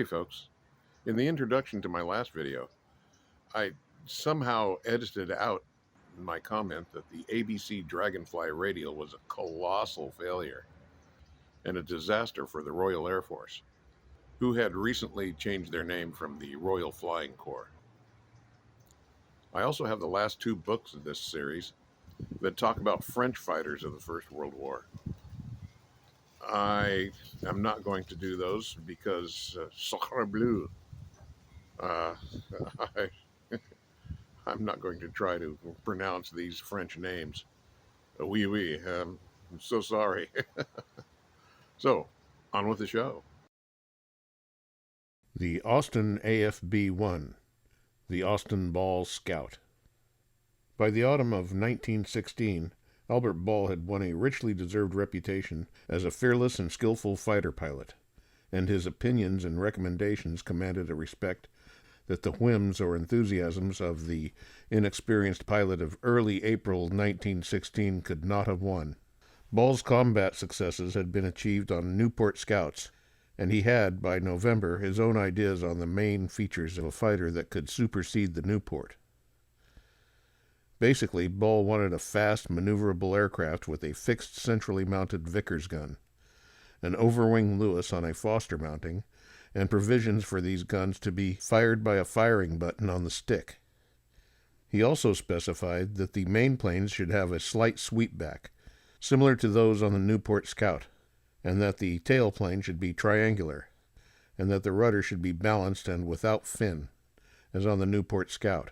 Howdy, folks. In the introduction to my last video, I somehow edited out my comment that the ABC Dragonfly radial was a colossal failure and a disaster for the Royal Air Force, who had recently changed their name from the Royal Flying Corps. I also have the last two books of this series that talk about French fighters of the First World War. I am not going to do those because sacre bleu. I I'm not going to try to pronounce these French names. Oui, oui. I'm so sorry. So, on with the show. The Austin AFB-1, the Austin Ball Scout. By the autumn of 1916, Albert Ball had won a richly deserved reputation as a fearless and skillful fighter pilot, and his opinions and recommendations commanded a respect that the whims or enthusiasms of the inexperienced pilot of early April 1916 could not have won. Ball's combat successes had been achieved on Newport Scouts, and he had, by November, his own ideas on the main features of a fighter that could supersede the Newport. Basically, Ball wanted a fast, maneuverable aircraft with a fixed centrally mounted Vickers gun, an overwing Lewis on a Foster mounting, and provisions for these guns to be fired by a firing button on the stick. He also specified that the main planes should have a slight sweepback, similar to those on the Newport Scout, and that the tailplane should be triangular, and that the rudder should be balanced and without fin, as on the Newport Scout.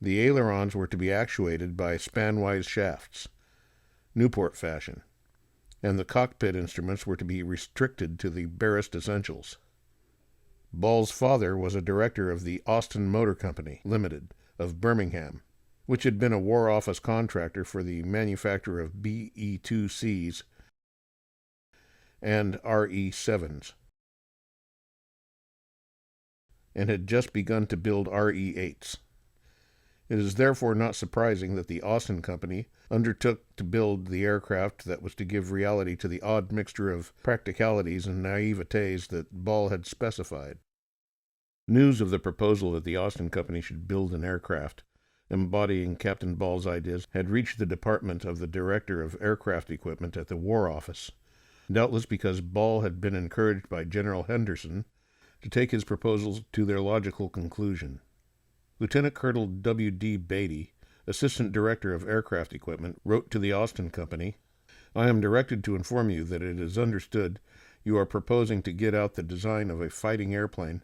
The ailerons were to be actuated by spanwise shafts, Newport fashion, and the cockpit instruments were to be restricted to the barest essentials. Ball's father was a director of the Austin Motor Company, Limited, of Birmingham, which had been a War Office contractor for the manufacture of BE-2Cs and RE-7s, and had just begun to build RE-8s. It is therefore not surprising that the Austin Company undertook to build the aircraft that was to give reality to the odd mixture of practicalities and naivetés that Ball had specified. News of the proposal that the Austin Company should build an aircraft embodying Captain Ball's ideas had reached the department of the Director of Aircraft Equipment at the War Office, doubtless because Ball had been encouraged by General Henderson to take his proposals to their logical conclusion. Lieutenant Colonel W.D. Beatty, Assistant Director of Aircraft Equipment, wrote to the Austin Company, "I am directed to inform you that it is understood you are proposing to get out the design of a fighting airplane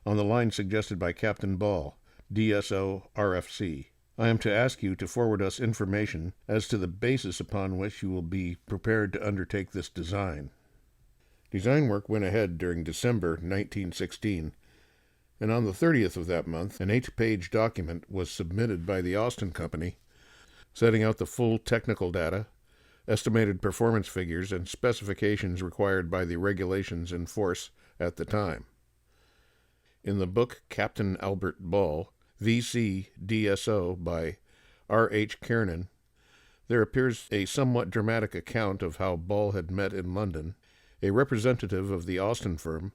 on the line suggested by Captain Ball, DSO, RFC. I am to ask you to forward us information as to the basis upon which you will be prepared to undertake this design." Design work went ahead during December 1916, and on the 30th of that month, an 8-page document was submitted by the Austin Company, setting out the full technical data, estimated performance figures, and specifications required by the regulations in force at the time. In the book Captain Albert Ball, V.C. DSO by R.H. Kiernan, there appears a somewhat dramatic account of how Ball had met in London a representative of the Austin firm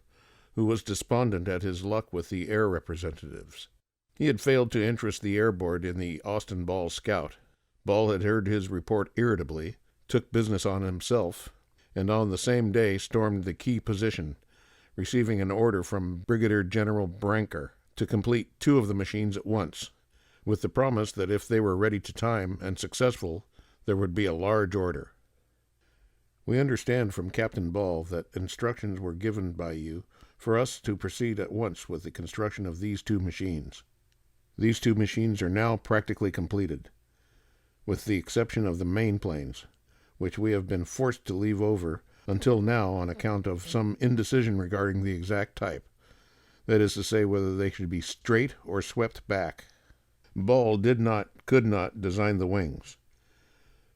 who was despondent at his luck with the air representatives. He had failed to interest the Air Board in the Austin Ball Scout. Ball had heard his report irritably, took business on himself, and on the same day stormed the key position, receiving an order from Brigadier General Brancker to complete 2 of the machines at once, with the promise that if they were ready to time and successful, there would be a large order. We understand from Captain Ball that instructions were given by you for us to proceed at once with the construction of these 2 machines. These 2 machines are now practically completed, with the exception of the main planes, which we have been forced to leave over until now on account of some indecision regarding the exact type, that is to say, whether they should be straight or swept back. Ball could not design the wings.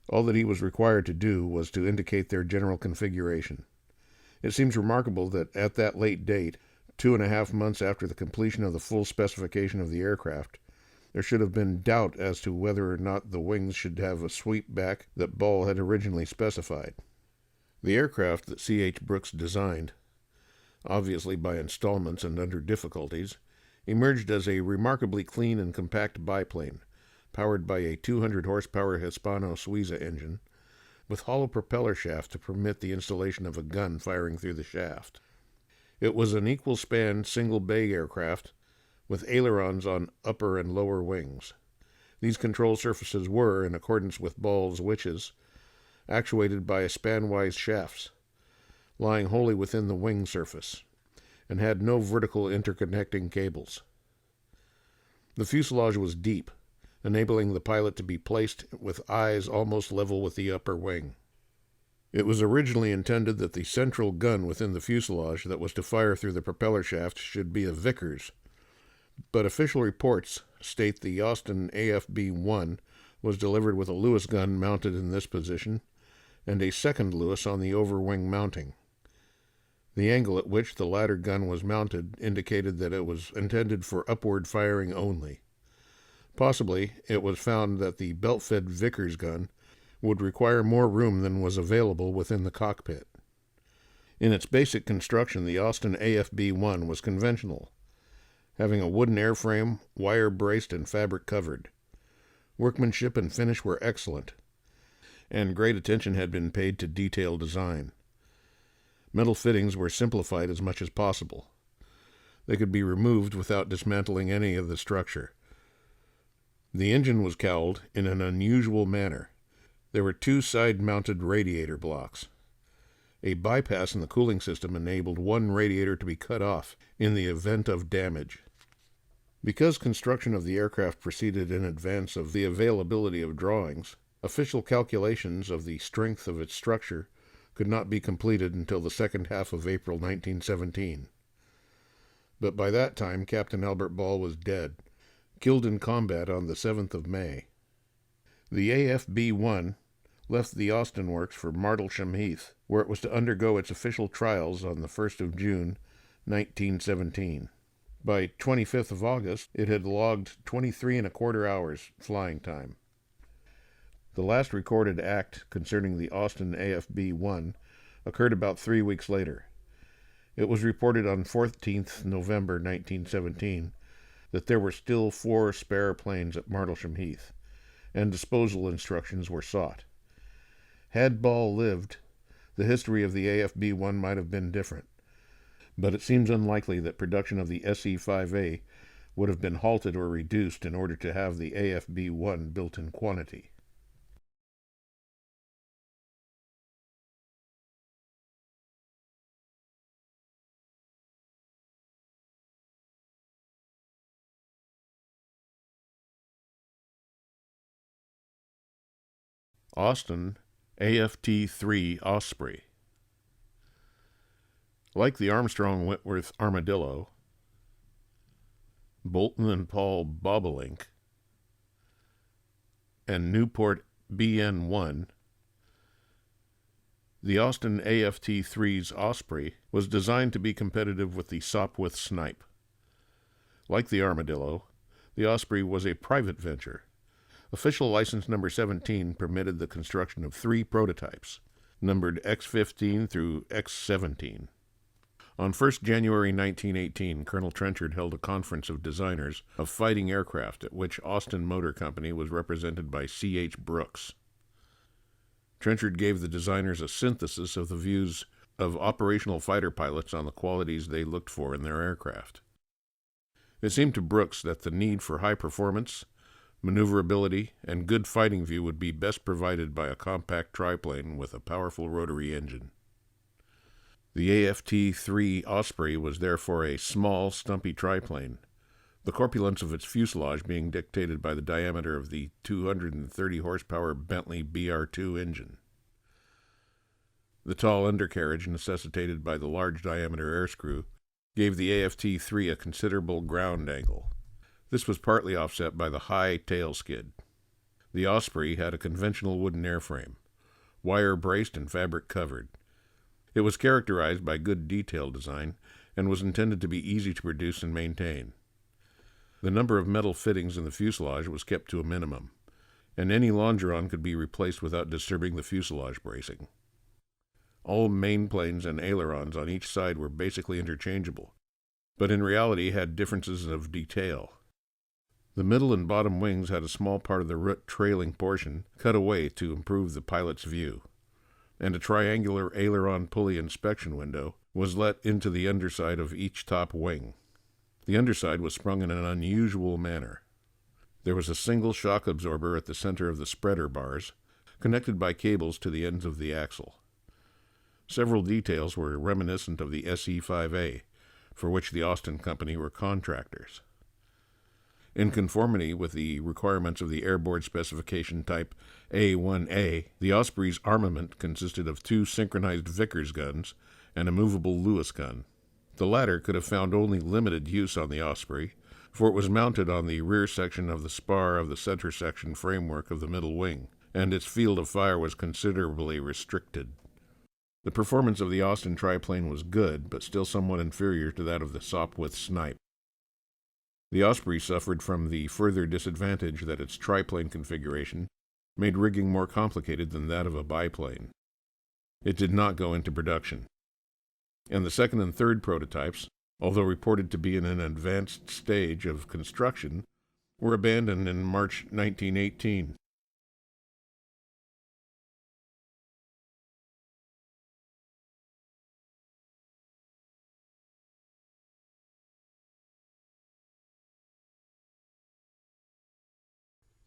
All that he was required to do was to indicate their general configuration. It seems remarkable that at that late date, 2.5 months after the completion of the full specification of the aircraft, there should have been doubt as to whether or not the wings should have a sweep back that Ball had originally specified. The aircraft that C.H. Brooks designed, obviously by installments and under difficulties, emerged as a remarkably clean and compact biplane, powered by a 200 horsepower Hispano-Suiza engine, with hollow propeller shaft to permit the installation of a gun firing through the shaft. It was an equal-span single-bay aircraft with ailerons on upper and lower wings. These control surfaces were, in accordance with Ball's witches, actuated by span-wise shafts, lying wholly within the wing surface, and had no vertical interconnecting cables. The fuselage was deep, enabling the pilot to be placed with eyes almost level with the upper wing. It was originally intended that the central gun within the fuselage that was to fire through the propeller shaft should be a Vickers, but official reports state the Austin AFB-1 was delivered with a Lewis gun mounted in this position and a second Lewis on the overwing mounting. The angle at which the latter gun was mounted indicated that it was intended for upward firing only. Possibly, it was found that the belt-fed Vickers gun would require more room than was available within the cockpit. In its basic construction, the Austin AFB-1 was conventional, having a wooden airframe, wire-braced and fabric-covered. Workmanship and finish were excellent, and great attention had been paid to detail design. Metal fittings were simplified as much as possible. They could be removed without dismantling any of the structure. The engine was cowled in an unusual manner. There were two side-mounted radiator blocks. A bypass in the cooling system enabled one radiator to be cut off in the event of damage. Because construction of the aircraft proceeded in advance of the availability of drawings, official calculations of the strength of its structure could not be completed until the second half of April 1917. But by that time, Captain Albert Ball was dead, killed in combat on the 7th of May. The AFB-1 left the Austin Works for Martlesham Heath, where it was to undergo its official trials on the 1st of June, 1917. By 25th of August, it had logged 23¼ hours flying time. The last recorded act concerning the Austin AFB-1 occurred about 3 weeks later. It was reported on 14th November 1917 that there were still 4 spare planes at Martlesham Heath, and disposal instructions were sought. Had Ball lived, the history of the AFB-1 might have been different, but it seems unlikely that production of the SE-5A would have been halted or reduced in order to have the AFB-1 built in quantity. Austin AFT-3 Osprey. Like the Armstrong-Whitworth Armadillo, Bolton and Paul Bobolink, and Newport BN-1, the Austin AFT-3's Osprey was designed to be competitive with the Sopwith Snipe. Like the Armadillo, the Osprey was a private venture. Official license number 17 permitted the construction of 3 prototypes, numbered X-15 through X-17. On 1st January 1918, Colonel Trenchard held a conference of designers of fighting aircraft at which Austin Motor Company was represented by C.H. Brooks. Trenchard gave the designers a synthesis of the views of operational fighter pilots on the qualities they looked for in their aircraft. It seemed to Brooks that the need for high performance, maneuverability, and good fighting view would be best provided by a compact triplane with a powerful rotary engine. The AFT-3 Osprey was therefore a small, stumpy triplane, the corpulence of its fuselage being dictated by the diameter of the 230 horsepower Bentley BR2 engine. The tall undercarriage necessitated by the large diameter air screw gave the AFT-3 a considerable ground angle. This was partly offset by the high tail skid. The Osprey had a conventional wooden airframe, wire-braced and fabric-covered. It was characterized by good detail design and was intended to be easy to produce and maintain. The number of metal fittings in the fuselage was kept to a minimum, and any longeron could be replaced without disturbing the fuselage bracing. All mainplanes and ailerons on each side were basically interchangeable, but in reality had differences of detail. The middle and bottom wings had a small part of the root trailing portion cut away to improve the pilot's view, and a triangular aileron pulley inspection window was let into the underside of each top wing. The underside was sprung in an unusual manner. There was a single shock absorber at the center of the spreader bars, connected by cables to the ends of the axle. Several details were reminiscent of the SE-5A, for which the Austin Company were contractors. In conformity with the requirements of the Airboard Specification Type A1A, the Osprey's armament consisted of 2 synchronized Vickers guns and a movable Lewis gun. The latter could have found only limited use on the Osprey, for it was mounted on the rear section of the spar of the center section framework of the middle wing, and its field of fire was considerably restricted. The performance of the Austin triplane was good, but still somewhat inferior to that of the Sopwith Snipe. The Osprey suffered from the further disadvantage that its triplane configuration made rigging more complicated than that of a biplane. It did not go into production, and the second and third prototypes, although reported to be in an advanced stage of construction, were abandoned in March 1918.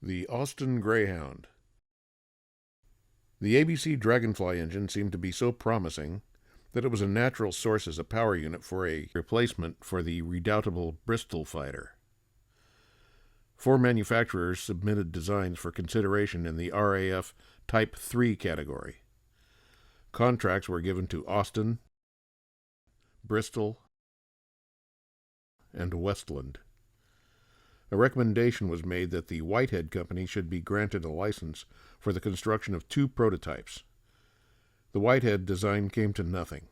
The Austin Greyhound. The ABC Dragonfly engine seemed to be so promising that it was a natural source as a power unit for a replacement for the redoubtable Bristol fighter. 4 manufacturers submitted designs for consideration in the RAF Type 3 category. Contracts were given to Austin, Bristol, and Westland. A recommendation was made that the Whitehead Company should be granted a license for the construction of 2 prototypes. The Whitehead design came to nothing.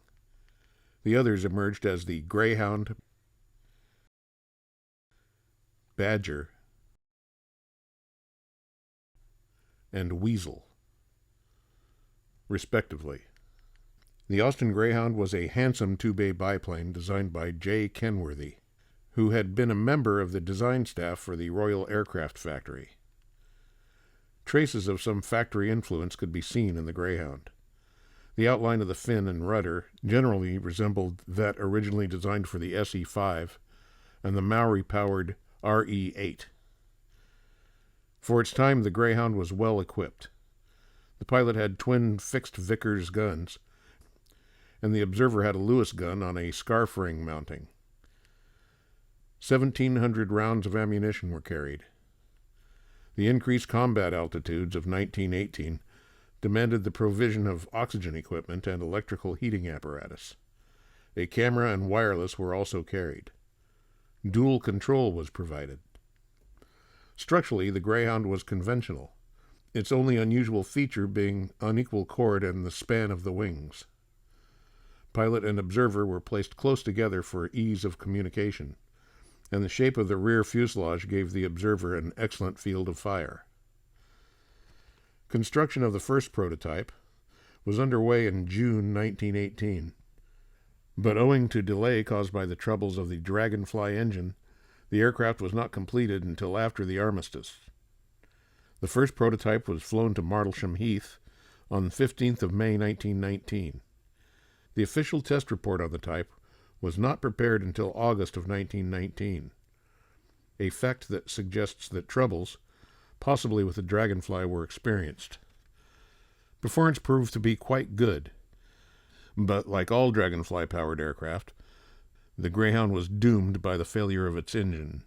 The others emerged as the Greyhound, Badger, and Weasel, respectively. The Austin Greyhound was a handsome 2-bay biplane designed by J. Kenworthy, who had been a member of the design staff for the Royal Aircraft Factory. Traces of some factory influence could be seen in the Greyhound. The outline of the fin and rudder generally resembled that originally designed for the SE-5 and the Maori-powered RE-8. For its time, the Greyhound was well equipped. The pilot had twin fixed Vickers guns, and the observer had a Lewis gun on a scarf ring mounting. 1,700 rounds of ammunition were carried. The increased combat altitudes of 1918 demanded the provision of oxygen equipment and electrical heating apparatus. A camera and wireless were also carried. Dual control was provided. Structurally, the Greyhound was conventional, its only unusual feature being unequal chord and the span of the wings. Pilot and observer were placed close together for ease of communication, and the shape of the rear fuselage gave the observer an excellent field of fire. Construction of the first prototype was underway in June 1918, but owing to delay caused by the troubles of the Dragonfly engine, the aircraft was not completed until after the armistice. The first prototype was flown to Martlesham Heath on 15th of May 1919. The official test report on the type was not prepared until August of 1919, a fact that suggests that troubles, possibly with the Dragonfly, were experienced. Performance proved to be quite good, but like all Dragonfly-powered aircraft, the Greyhound was doomed by the failure of its engine.